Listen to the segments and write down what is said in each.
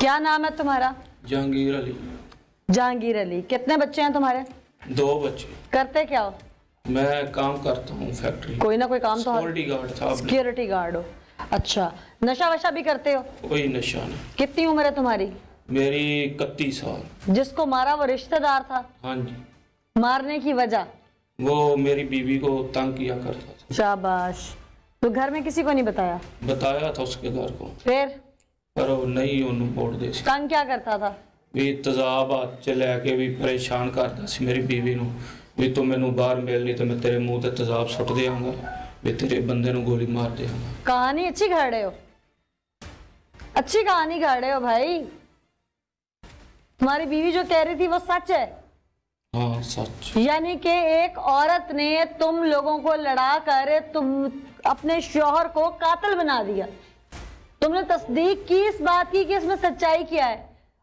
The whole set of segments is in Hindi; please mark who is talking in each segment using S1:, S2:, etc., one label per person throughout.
S1: क्या नाम है तुम्हारा?
S2: जहांगीर अली।
S1: जहांगीर अली। कितने बच्चे हैं तुम्हारे?
S2: 2 बच्चे।
S1: करते क्या हो?
S2: मैं काम करता हूँ फैक्ट्री।
S1: कोई ना कोई काम तो।
S2: सिक्योरिटी गार्ड था।
S1: सिक्योरिटी गार्ड हो? अच्छा। नशा वशा भी करते हो?
S2: कोई नशा नहीं।
S1: कितनी उम्र है तुम्हारी?
S2: मेरी 31 साल।
S1: जिसको मारा वो रिश्तेदार था?
S2: हाँ जी।
S1: मारने की वजह?
S2: वो मेरी बीवी को तंग किया करता था।
S1: शाबाश। तो घर में किसी को नहीं बताया?
S2: बताया था उसके घर को,
S1: फिर?
S2: पर वो नहीं उन्होंने बोल दे।
S1: तंग क्या करता था?
S2: भी तेजाब हाथ च लैके भी परेशान करता सी मेरी बीवी ਨੂੰ ਵੀ ਤੂੰ ਮੈਨੂੰ ਬਾਹਰ ਮਿਲ ਨਹੀਂ ਤੇ ਮੈਂ ਤੇਰੇ ਮੂੰਹ ਤੇ ਤੇਜ਼ਾਬ ਸੁੱਟ ਦਿਆਂਗਾ, ਵੀ तेरे बंदे ਨੂੰ गोली मार ਦਿਆਂਗਾ।
S1: कहानी अच्छी गा रहे हो, अच्छी कहानी गा रहे हो भाई। तुम्हारी बीवी जो कह रही थी वो सच है?
S2: हाँ सच।
S1: यानी कि एक औरत ने तुम लोगों को लड़ा कर तुम अपने शौहर को कातिल बना दिया। तुमने तस्दीक की इस बात की कि इसमें सच्चाई क्या है।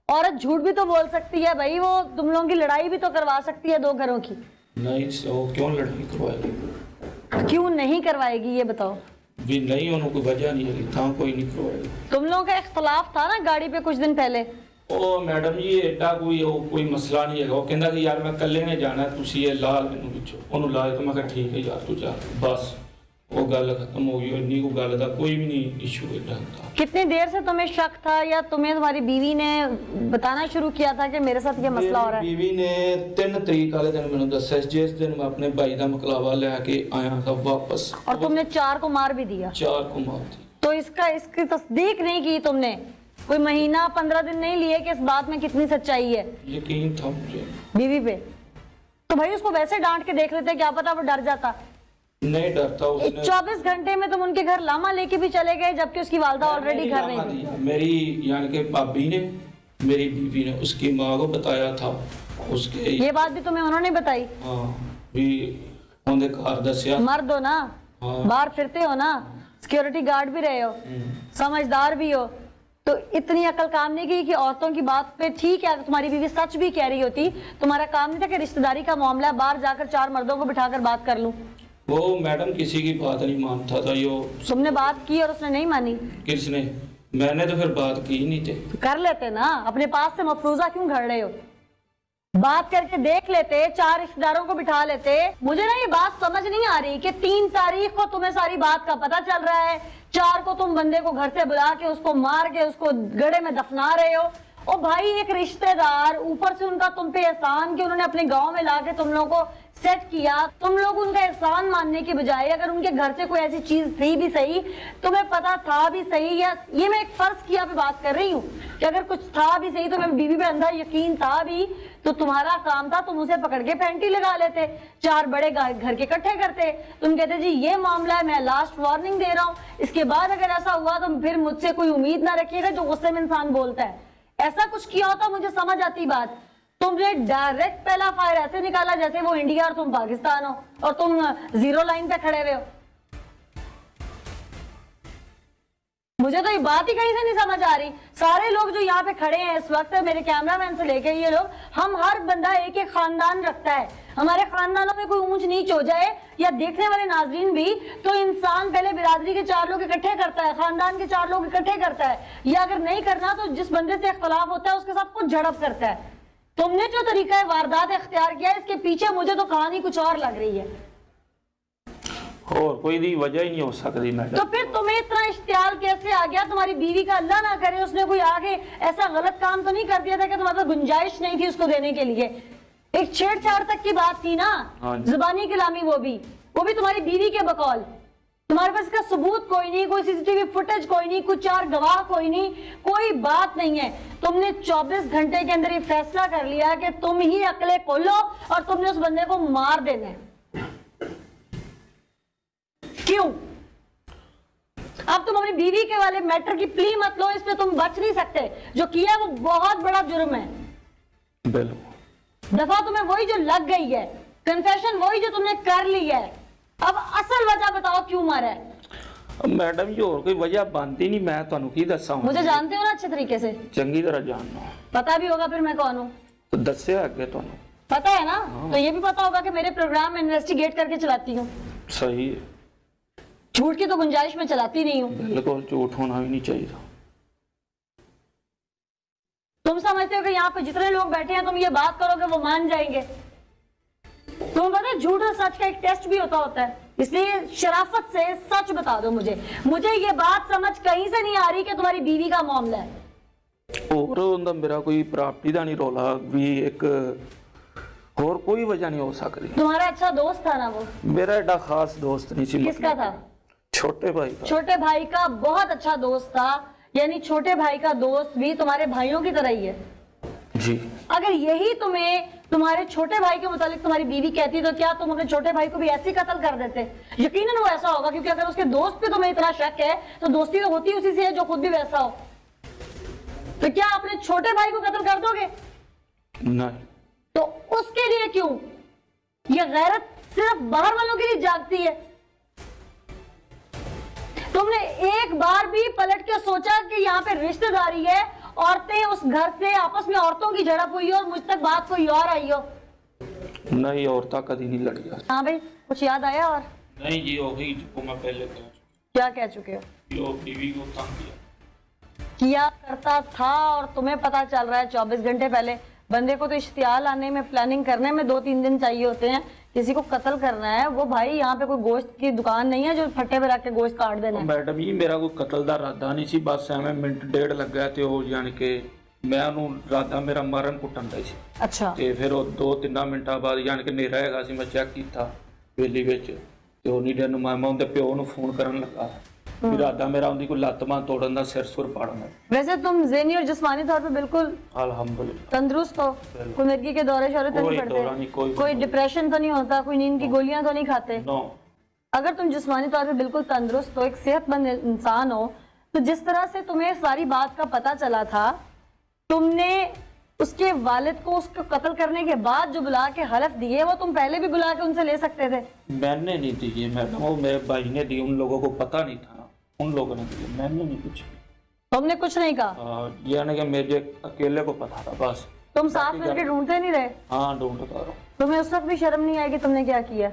S1: औरत झूठ भी तो बोल सकती है भाई, वो तुम लोगों की लड़ाई भी तो करवा सकती है 2 घरों की।
S2: नहीं वो क्यों लड़ाई करवाएगी?
S1: क्यों नहीं करवाएगी ये बताओ।
S2: भी नहीं उन्होंने कोई वजह नहीं है, था कोई नहीं करवाएगी।
S1: तुम लोगों का इख्तलाफ था ना गाड़ी पे कुछ दिन पहले।
S2: ओ मैडम जी एडा कोई मसला नहीं है। वो कहता कि यार मैं कल्ले ने जाना, तुसी ये ला मैनू पिछो ओनू ला। तो मैं कहा ठीक है यार तू जा, बस वो गल खत्म हो गई। इन्नी को गल दा कोई भी नहीं इशू एडा था। कितनी देर से तुम्हें शक था या तुम्हें तुम्हारी बीवी ने बताना शुरू किया था कि मेरे साथ ये मसला हो रहा है? बीवी ने 3 तरीक वाले दिन मैंने दसा, जिस दिन मैं अपने भाई का मकलावा लेके आया था वापस।
S1: और तुमने 4 को मार भी दिया?
S2: 4 को मार दी।
S1: तो इसकी तस्दीक नहीं की तुमने? कोई महीना 15 दिन नहीं लिए कि इस बात में कितनी सच्चाई है?
S2: यकीन था मुझे
S1: बीवी पे। तो भाई उसको वैसे डांट के देख लेते, क्या पता वो डर जाता।
S2: नहीं डरता उसने।
S1: 24 घंटे में तुम उनके घर लामा लेके भी चले गए जबकि उसकी वालदा ऑलरेडी घर नहीं थी।
S2: मेरी यानी कि भाभी ने, मेरी बीवी ने उसकी माँ को बताया था। उसके
S1: ये बात भी तुम्हें उन्होंने बताई?
S2: हाँ भी उन्हें घर दसिया।
S1: मर्द हो ना, बाहर फिरते हो ना, सिक्योरिटी गार्ड भी रहे हो, समझदार भी हो, तो इतनी अकल काम नहीं की कि औरतों की बात पे ठीक है। तुम्हारी बीवी सच भी कह रही होती, तुम्हारा काम नहीं था कि रिश्तेदारी का मामला बाहर जाकर 4 मर्दों को बिठाकर बात कर लूं। वो
S2: मैडम किसी की बात नहीं मानता था। यो
S1: तुमने बात की और उसने नहीं मानी?
S2: किसने? मैंने तो फिर बात की नहीं थी।
S1: कर लेते ना, अपने पास से मफरूजा क्यों घड़ रहे हो? बात करके देख लेते, 4 रिश्तेदारों को बिठा लेते। मुझे ना ये बात समझ नहीं आ रही कि 3 तारीख को तुम्हें सारी बात का पता चल रहा है, 4 को तुम बंदे को घर से बुला के उसको मार के उसको गड्ढे में दफना रहे हो। ओ भाई एक रिश्तेदार, ऊपर से उनका तुम पे एहसान कि उन्होंने अपने गांव में लाके तुम लोगों को सेट किया। तुम लोग उनका एहसान मानने के बजाय अगर उनके घर से कोई ऐसी चीज थी भी सही, तुम्हें पता था भी सही, या ये मैं एक फर्ज किया पे बात कर रही हूँ कि अगर कुछ था भी सही तो मैं बीवी पे अंदर यकीन था भी, तो तुम्हारा काम था तुम उसे पकड़ के फैंटी लगा लेते, 4 बड़े घर के इकट्ठे करते। तुम कहते जी ये मामला है, मैं लास्ट वार्निंग दे रहा हूँ, इसके बाद अगर ऐसा हुआ तो फिर मुझसे कोई उम्मीद ना रखिएगा। जो गुस्से में इंसान बोलता है, ऐसा कुछ किया होता मुझे समझ आती बात। तुमने डायरेक्ट पहला फायर ऐसे निकाला जैसे वो इंडिया और तुम पाकिस्तान हो और तुम 0 लाइन पे खड़े हुए हो। मुझे तो ये बात ही कहीं से नहीं समझ आ रही। सारे लोग जो यहाँ पे खड़े हैं इस वक्त, मेरे कैमरामैन से लेके ये लोग, हम हर बंदा एक एक खानदान रखता है। हमारे खानदानों में कोई ऊंच नीच हो जाए या देखने वाले नाजरीन भी, तो इंसान पहले बिरादरी के 4 लोग इकट्ठे करता है, खानदान के 4 लोग इकट्ठे करता है, या अगर नहीं करना तो जिस बंदे से इख्तलाफ होता है उसके साथ कुछ झड़प करता है। तुमने जो तरीका वारदात इख्तियार किया है, इसके पीछे मुझे तो कहानी कुछ और लग रही है।
S2: और कोई दी वजह ही नहीं हो सकती मैडम।
S1: तो फिर तुम्हें इतना इश्तियाल कैसे आ गया? तुम्हारी बीवी का अल्लाह ना करे उसने कोई आगे ऐसा गलत काम तो नहीं कर दिया था कि तुम्हारे पास गुंजाइश नहीं थी उसको देने के लिए? एक छेड़छाड़ तक की बात थी ना, जुबानी कलामी, वो भी तुम्हारी बीवी के बकौल। तुम्हारे पास इसका सबूत कोई नहीं, कोई सीसीटीवी फुटेज कोई नहीं, कुछ 4 गवाह कोई नहीं, कोई बात नहीं है। तुमने 24 घंटे के अंदर ये फैसला कर लिया कि तुम ही अकले खोलो और तुमने उस बंदे को मार देना है। क्यों? अब तुम अपनी बीवी के वाले मैटर की प्ली मत लो, इस पे तुम बच नहीं सकते। जो किया वो बहुत बड़ा जुर्म है।
S2: बिल्कुल।
S1: दफा तुम्हें वही जो लग गई है, कन्फेशन वही जो तुमने कर ली है। अब असल वजह बताओ क्यों मारा है?
S2: मैडम ये और कोई वजह बनती नहीं, मैं ਤੁਹਾਨੂੰ ਕੀ ਦੱਸਾਂ।
S1: मुझे जानते हो ना अच्छे तरीके से?
S2: चंगी तरह जानना।
S1: पता भी होगा फिर मैं कौन हूँ?
S2: तो दस्या आगे ਤੁਹਾਨੂੰ
S1: पता है ना? तो ये भी पता होगा कि मेरे प्रोग्राम में इन्वेस्टिगेट करके चलाती हूँ।
S2: सही है।
S1: झूठ की तो गुंजाइश में चलाती नहीं हूँ।
S2: बिल्कुल झूठ होना भी नहीं चाहिए।
S1: तुम समझते हो कि यहाँ पे जितने लोग बैठे हैं तुम ये बात करोगे वो मान जाएंगे? तुम्हें पता है झूठ और सच का एक टेस्ट भी होता है, इसलिए शराफत से सच बता दो मुझे ये बात समझ कहीं से नहीं आ रही कि तुम्हारी बीवी का मामला है।
S2: और उनका मेरा कोई प्राप्ति का नहीं रोला भी, एक और कोई वजह नहीं हो सकती।
S1: तुम्हारा अच्छा दोस्त था ना वो?
S2: मेरा एडा खास दोस्त नहीं सी।
S1: किसका था?
S2: छोटे भाई का।
S1: छोटे भाई का बहुत अच्छा दोस्त था, यानी छोटे भाई का दोस्त भी तुम्हारे भाइयों की तरह ही है
S2: जी।
S1: अगर यही तुम्हें तुम्हारे छोटे भाई के मुतालिक तुम्हारी बीवी कहती तो क्या तुम अपने छोटे भाई को भी ऐसे कत्ल कर देते? यकीनन वो ऐसा होगा, क्योंकि अगर उसके दोस्त पे तुम्हें इतना शक है तो दोस्ती तो होती उसी से है जो खुद भी वैसा हो। तो क्या अपने छोटे भाई को कत्ल कर दोगे?
S2: नहीं।
S1: तो उसके लिए क्यों? ये गैरत सिर्फ बाहर वालों के लिए जागती है। तुमने एक बार भी पलट के सोचा कि यहाँ पे रिश्तेदारी है, औरतें उस घर से आपस में औरतों की झड़प हुई हो और मुझ तक बात कोई और आई हो?
S2: नहीं, औरता कभी नहीं लड़ी।
S1: हाँ भाई, कुछ याद आया? और
S2: नहीं जी, वही जो मैं पहले कह
S1: क्या कह चुके हो?
S2: यो बीवी को तंग
S1: किया करता था और तुम्हें पता चल रहा है 24 घंटे पहले। बंदे को तो इश्तियाल आने में, प्लानिंग करने में 2-3 दिन चाहिए होते हैं। किसी को कत्ल करना है, वो भाई यहाँ पे कोई गोश्त की दुकान नहीं है जो फट्टे पे रख के गोश्त काट देना है।
S2: मैडम जी, मेरा कोई कत्ल का इरादा नहीं सी, बस एवं मिनट डेढ़ लगा ते वो यानी कि मैं ਉਹਨੂੰ ਇਰਾਦਾ ਮੇਰਾ ਮਾਰਨ ਕੁੱਟਣ ਦਾ ਸੀ।
S1: ਅੱਛਾ।
S2: ਤੇ ਫਿਰ ਉਹ 2-3 ਮਿੰਟਾਂ ਬਾਅਦ ਯਾਨੀ ਕਿ ਹਨੇਰਾ ਹੈਗਾ ਸੀ, ਮੈਂ ਚੈੱਕ ਕੀਤਾ ਵੇਲੀ ਵਿੱਚ ਤੇ ਉਹ ਨਹੀਂ ਦੇ ਨੂੰ ਮੈਂ ਉਹਦੇ ਪਿਓ ਨੂੰ ਫੋਨ ਕਰਨ ਲੱਗਾ। इरादा मेरा उनकी कोई लत बांह तोड़न दा, सिर सुर पाड़न दा।
S1: वैसे तुम ज़हनी और जिस्मानी तौर पे बिल्कुल
S2: अल्हम्दुलिल्लाह
S1: तंदुरुस्त हो? कोई मिर्गी के दौरे शौरे तो नहीं पड़ते? कोई डिप्रेशन तो नहीं होता? कोई नींद की गोलियां तो नहीं खाते?
S2: नो।
S1: अगर तुम जिस्मानी तौर पे बिल्कुल तंदुरुस्त हो, एक सेहतमंद इंसान हो, तो जिस तरह से तुम्हें सारी बात का पता चला था, तुमने उसके वालिद को उसको कत्ल करने के बाद जो बुला के हलफ दिए, वो तुम पहले भी बुला के उनसे ले सकते थे।
S2: मैंने नहीं दिए मैडम, वो मेरे भाई ने दिए, उन लोगों को पता नहीं था, उन लोगों ने दिए, मैंने नहीं कुछ।
S1: तुमने कुछ नहीं कहा?
S2: यानी कि मेरे अकेले को पता था बस।
S1: तुम साथ मिलकर ढूंढते नहीं रहे?
S2: हाँ, ढूंढता रहा।
S1: तुम्हें उस वक्त भी शर्म नहीं आई कि तुमने क्या किया?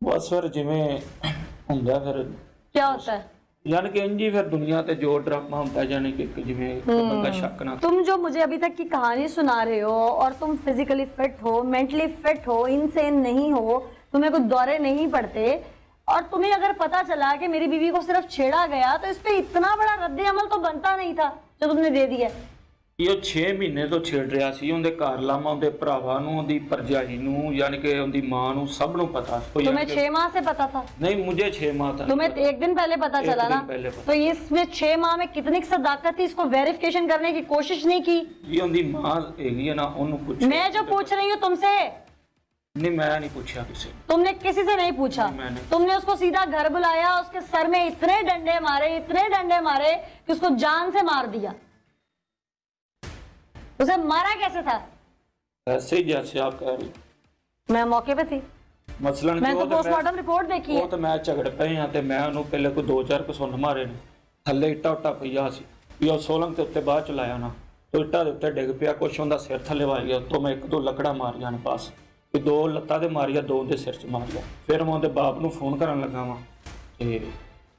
S2: बस फिर जिमें ਹੁੰਦਾ फिर
S1: क्या होता है
S2: यानी कि इंजी फिर दुनिया ते जो ड्रामा होता है, यानी कि जिमें बंदा शक ना।
S1: तुम जो मुझे अभी तक की कहानी सुना रहे हो और तुम फिजिकली फिट हो, मेंटली फिट हो, इनसेन नहीं हो, तुम्हें कोई दौरे नहीं पड़ते, और तुम्हें अगर पता चला कि मेरी बीवी को सिर्फ छेड़ा गया तो इस पे इतना बड़ा रद्द अमल तो बनता नहीं था जो तुमने दे दिया।
S2: ये 6 महीने तो छेड़ रहा सी, उनके घर लामा, उनके भरावां नूं, उनकी भरजाई नूं, यानी कि उनकी मां नूं, सब नूं पता।
S1: तुम्हें 6 माह से पता था?
S2: नहीं, मुझे 6 माह था।
S1: तुम्हें 1 दिन पहले पता चला ना? तो इसमें 6 माह में कितनी सदाकत थी, इसको वेरिफिकेशन करने की कोशिश नहीं की?
S2: ये उनकी मां हैगी है ना, उन्होंने पूछा।
S1: मैं जो पूछ रही हूँ तुमसे?
S2: नहीं, मैं नहीं पूछा किसी।
S1: तुमने किसी से नहीं पूछा? तुमने उसको सीधा घर बुलाया, उसके सर में इतने डंडे मारे कि उसको जान से मार दिया। उसे मारा कैसे था?
S2: ऐसे ही जैसे आप कह रही।
S1: मैं मौके पे थी,
S2: मसलन
S1: मैं तो पोस्टमार्टम रिपोर्ट देखी है।
S2: वो तो मैं झगड़ पे हां ते मैं ਉਹਨੂੰ ਪਹਿਲੇ ਕੋਈ 2-4 ਕਸੁੰਨ ਮਾਰੇ ਨੇ, ਥੱਲੇ ਇੱਟਾ ਉੱਟਾ ਪਈਆ ਸੀ, ਵੀ ਉਹ ਸੋਲੰਗ ਤੇ ਉੱਤੇ ਬਾਅਦ ਚ ਲਾਇਆ ਨਾ, तो ਇੱਟਾਂ ਦੇ ਉੱਤੇ ਡਿੱਗ ਪਿਆ, ਕੁਛ ਉਹਦਾ ਸਿਰ ਥੱਲੇ ਵੱਜ ਗਿਆ, ਤੋਂ ਮੈਂ 1-2 ਲੱਕੜਾਂ ਮਾਰੀਆਂ ਨੇ ਪਾਸ, ਤੇ 2 ਲੱਤਾਂ ਦੇ ਮਾਰੀਆਂ, 2 ਦੇ ਸਿਰ ਚ ਮਾਰੀਆਂ। ਫਿਰ ਮੈਂ ਉਹਦੇ ਬਾਪ ਨੂੰ ਫੋਨ ਕਰਨ ਲੱਗਾ ਵਾਂ ਤੇ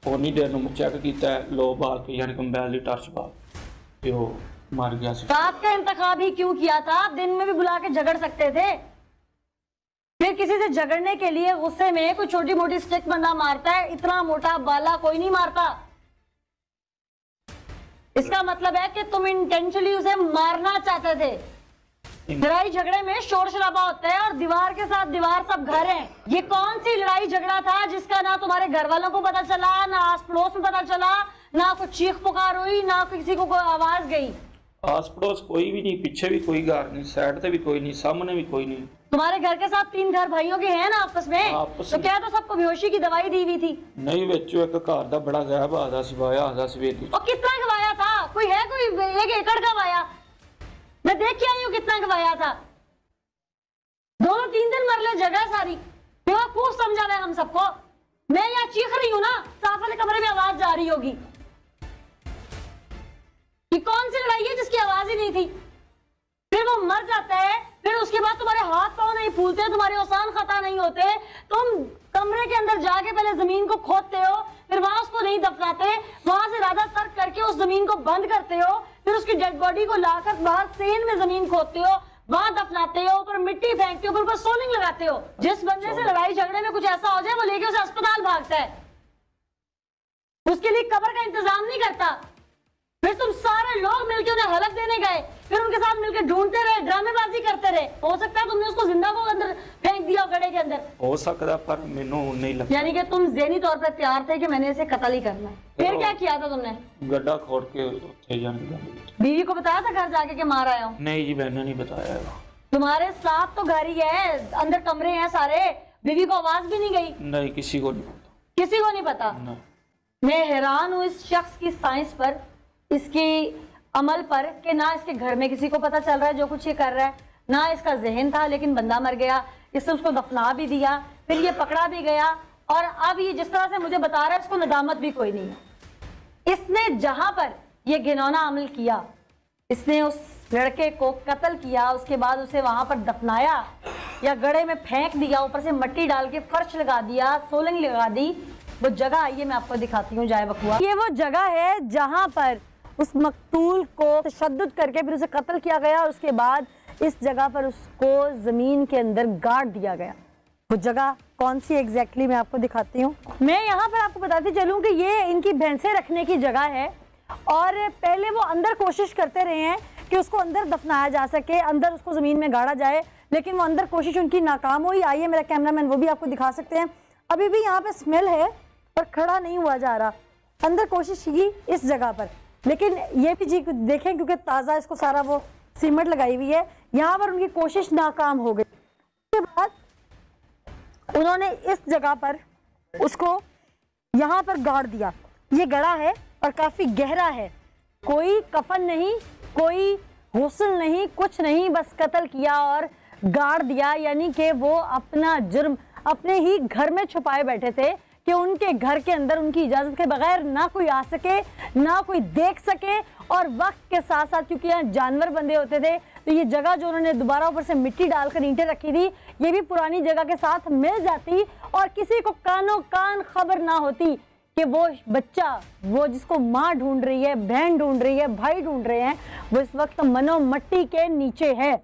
S2: ਉਨੀ ਦੇਰ ਨੂੰ ਚੈੱਕ ਕੀਤਾ, ਲੋ ਬਾਲ ਕੇ यानी कि मोबाइल ਦੀ ਟਾਰਚ ਬਾਲ ਤੇ ਉਹ मार गया।
S1: रात का इंतखाब ही क्यों किया था? दिन में भी बुला के झगड़ सकते थे। फिर किसी से झगड़ने के लिए गुस्से में कोई छोटी मोटी स्टिक बंदा मारता है, इतना मोटा बाला कोई नहीं मारता। इसका मतलब है कि तुम इंटेंशनली उसे मारना चाहते थे। लड़ाई झगड़े में शोर शराबा होता है और दीवार के साथ दीवार, सब घर हैं। ये कौन सी लड़ाई झगड़ा था जिसका ना तुम्हारे घर वालों को पता चला, ना आस पड़ोस में पता चला, ना कोई चीख पुकार हुई, ना किसी को कोई आवाज गई?
S2: आस पड़ोस कोई भी नहीं, पीछे भी कोई घर नहीं, साइड पे भी कोई नहीं, सामने भी कोई नहीं।
S1: तुम्हारे घर के साथ 3 घर भाइयों के हैं ना आपस में? तो क्या तो सबको बेहोशी की दवाई दी हुई थी?
S2: नहीं, विचों एक घर दा बड़ा गायब आदा सी, वाया आदा सी वेली।
S1: और कितना गवाया था? कोई है कोई 1 एकड़ का वाया? मैं देख के आई हूँ कितना गवाया था। 2-3 दिन मरले जगह सारी बेवकूफ समझा है हम सबको। मैं यहाँ चीख रही हूँ ना, साफ वाले कमरे में आवाज जा रही होगी। ये कौन सी लड़ाई है जिसकी आवाज ही नहीं थी? फिर वो मर जाता है, फिर उसके बाद तुम्हारे हाथ पांव नहीं फूलते, तुम्हारे औसान खता नहीं होते, तुम कमरे के अंदर जाके पहले जमीन को खोदते हो, फिर वहां उसको नहीं दफनाते, वहां से राधा तर्क करके उस जमीन को बंद करते हो, फिर उसकी डेड बॉडी को लाकर बाहर सेन में जमीन खोदते हो, वहां दफनाते हो, ऊपर मिट्टी फेंकते हो, ऊपर सोलिंग लगाते हो। जिस बंदे से लड़ाई झगड़े में कुछ ऐसा हो जाए वो लेके उसे अस्पताल भागता है, उसके लिए कब्र का इंतजाम नहीं करता। फिर तुम सारे लोग मिलकर उन्हें हलक देने गए, फिर उनके साथ मिलकर ढूंढते रहे, ड्रामेबाजी करते रहे। हो सकता है तुमने उसको जिंदा को अंदर फेंक दिया गड्ढे के अंदर,
S2: हो सकता, पर मैनू नहीं लगता।
S1: यानी कि तुम ज़हनी तौर पर तैयार थे कि मैंने इसे कत्ल ही करना है। फिर क्या किया था तुमने?
S2: गड्ढा खोद के उत्थे जाने।
S1: बीवी को बताया था घर जाके कि मार आया हूँ?
S2: नहीं जी, मैंने नहीं बताया।
S1: तुम्हारे साथ तो घर ही है, अंदर कमरे हैं सारे, बीवी को आवाज भी नहीं गई?
S2: नहीं, किसी को नहीं पता।
S1: किसी को नहीं पता?
S2: नहीं।
S1: मैं हैरान हूँ इस शख्स की साइंस पर, इसकी अमल पर, कि ना इसके घर में किसी को पता चल रहा है जो कुछ ये कर रहा है, ना इसका जहन था, लेकिन बंदा मर गया, इसने उसको दफना भी दिया, फिर ये पकड़ा भी गया, और अब ये जिस तरह से मुझे बता रहा है इसको नदामत भी कोई नहीं है। इसने जहां पर ये घिनौना अमल किया, इसने उस लड़के को कत्ल किया, उसके बाद उसे वहां पर दफनाया या गड्ढे में फेंक दिया, ऊपर से मिट्टी डाल के फर्श लगा दिया, सोलंग लगा दी। वो जगह आइए मैं आपको दिखाती हूँ, जाए बकुआ। ये वो जगह है जहां पर उस मकतूल को तशद्दुद करके फिर उसे कत्ल किया गया, और उसके बाद इस जगह पर उसको जमीन के अंदर गाड़ दिया गया। वो जगह कौन सी एग्जैक्टली मैं आपको दिखाती हूँ। मैं यहाँ पर आपको बताती चलूँ कि ये इनकी भैंसें रखने की जगह है, और पहले वो अंदर कोशिश करते रहे हैं कि उसको अंदर दफनाया जा सके, अंदर उसको ज़मीन में गाड़ा जाए, लेकिन वो अंदर कोशिश उनकी नाकाम हुई। आइए मेरा कैमरामैन वो भी आपको दिखा सकते हैं। अभी भी यहाँ पे स्मेल है पर खड़ा नहीं हुआ जा रहा। अंदर कोशिश की इस जगह पर, लेकिन ये भी जी देखें क्योंकि ताज़ा इसको सारा वो सीमेंट लगाई हुई है, यहाँ पर उनकी कोशिश नाकाम हो गई। उसके बाद उन्होंने इस जगह पर उसको यहाँ पर गाड़ दिया। ये गड़ा है और काफ़ी गहरा है, कोई कफन नहीं, कोई गुस्ल नहीं, कुछ नहीं, बस कत्ल किया और गाड़ दिया। यानी कि वो अपना जुर्म अपने ही घर में छुपाए बैठे थे कि उनके घर के अंदर उनकी इजाज़त के बगैर ना कोई आ सके, ना कोई देख सके। और वक्त के साथ साथ क्योंकि यहाँ जानवर बंधे होते थे, तो ये जगह जो उन्होंने दोबारा ऊपर से मिट्टी डालकर ईंटें रखी थी, ये भी पुरानी जगह के साथ मिल जाती, और किसी को कानो कान खबर ना होती कि वो बच्चा, वो जिसको माँ ढूंढ रही है, बहन ढूंढ रही है, भाई ढूंढ रहे हैं, वो इस वक्त मनो मट्टी के नीचे है।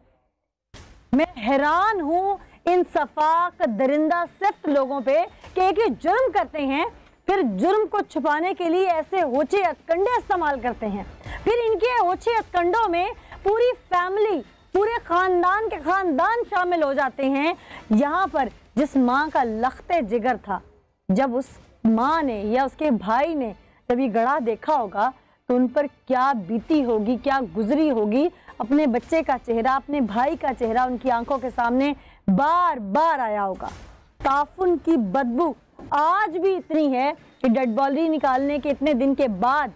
S1: मैं हैरान हूँ इन सफाक दरिंदा सिफ्त लोगों पे कि एक जुर्म करते हैं, फिर जुर्म को छुपाने के लिए ऐसे होचे हथकंडे इस्तेमाल करते हैं। फिर इनके होचे हथकंडों में पूरी फैमिली, पूरे खानदान के खानदान शामिल हो जाते हैं। यहाँ पर जिस माँ का लख्ते जिगर था, जब उस माँ ने या उसके भाई ने जब ये गड़ा देखा होगा तो उन पर क्या बीती होगी, क्या गुजरी होगी। अपने बच्चे का चेहरा, अपने भाई का चेहरा उनकी आंखों के सामने बार बार आया होगा। ताफुन की बदबू आज भी इतनी है कि डेड बॉडी निकालने के इतने दिन के बाद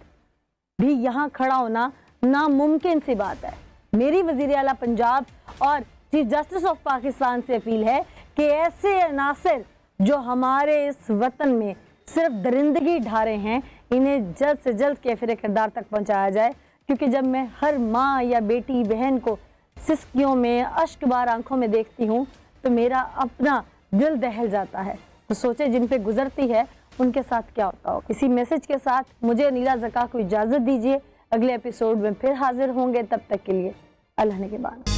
S1: भी यहाँ खड़ा होना नामुमकिन सी बात है। मेरी वज़ीर आला पंजाब और चीफ जस्टिस ऑफ पाकिस्तान से अपील है कि ऐसे अनासिर जो हमारे इस वतन में सिर्फ दरिंदगी ढा रहे हैं, इन्हें जल्द से जल्द कैफिर किरदार तक पहुँचाया जाए। क्योंकि जब मैं हर माँ या बेटी बहन को सिसकियों में, अश्कबार आंखों में देखती हूँ तो मेरा अपना दिल दहल जाता है। तो सोचे जिन पे गुजरती है उनके साथ क्या होता हो। इसी मैसेज के साथ मुझे नीला ज़का को इजाज़त दीजिए। अगले एपिसोड में फिर हाजिर होंगे, तब तक के लिए अल्लाह ने के बाद।